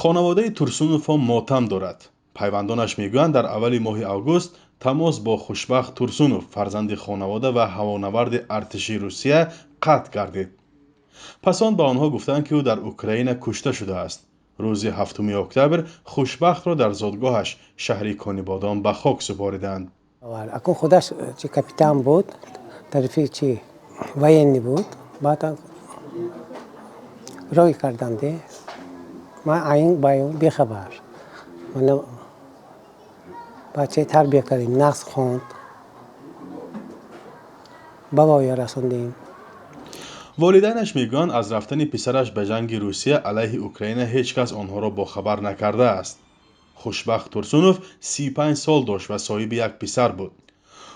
خانواده ترسونوف ماتم دارد. پیوندانش میگویند در اول ماه آگوست تماس با خوشبخت ترسونوف فرزند خانواده و هوانورد ارتشی روسیه قطع گردید. پس آن به آنها گفتند که او در اوکراین کشته شده است. روز 7 اکتبر خوشبخت را در زادگاهش شهر کانیبادان به خاک سپاریدند. اکنون خودش چه کاپیتان بود، طرفی چه военный بود. بعد روی کردند. من این بیخبر. من بچه تربیت کردیم، نقص خواند، بابا رسوندیم. والدینش میگویند از رفتن پسرش به جنگ روسیه علیه اوکراین هیچ کس آنها را باخبر نکرده است. خوشبخت ترسونوف 35 سال داشت و صاحب یک پسر بود.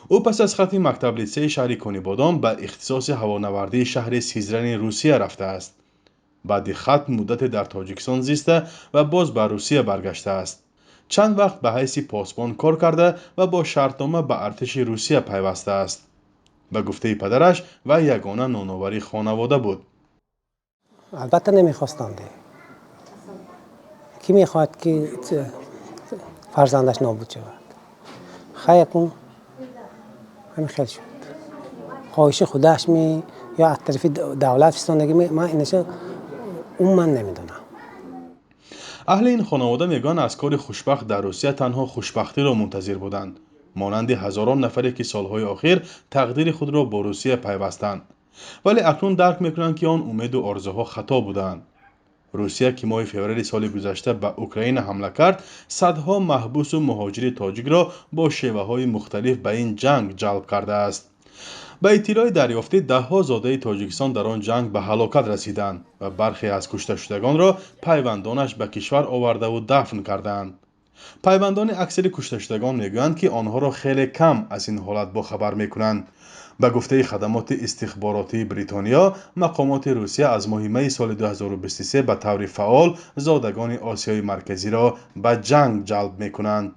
او پس از ختم مکتب لیسه شهر کانیبادان به اختصاص هوانوردی شهر سیزرن روسیه رفته است. بعد ختم مدت در تاجیکستان زیسته و باز به روسیه برگشته است. چند وقت به حیث پاسبان کار کرده و با شرطنامه به ارتش روسیه پیوسته است. به گفته پدرش و یگانه نانآوری خانواده بود. البته نمیخواستند. کی میخواد که فرزندش نابود شود؟ خیر کن همین خیلی شد. خواهش خودش یا از طرف دولت فستاندگی من اینشو من نمیدونم. اهل این خانواده میگن از کار خوشبخت در روسیه تنها خوشبختی را منتظر بودند، مانند هزاران نفری که سالهای اخیر تقدیر خود را با روسیه پیوستند، ولی اکنون درک میکنند که آن امید و آرزوها خطا بودند. روسیه که ماه فوریه سال گذشته به اوکراین حمله کرد، صدها محبوس و مهاجر تاجیک را با شیوه‌های مختلف به این جنگ جلب کرده است. به اطلاع دریافتی ده‌ها زاده تاجیکستان در آن جنگ به هلاکت رسیدند و برخی از کشته شدگان را پیوندانش به کشور آورده و دفن کردند. پیوندان اکثر کشته شدگان میگویند که آنها را خیلی کم از این حالت باخبر میکنند. به گفته خدمات استخباراتی بریتانیا، مقامات روسیه از ماه می سال 2023 به طور فعال زادگان آسیای مرکزی را به جنگ جلب میکنند.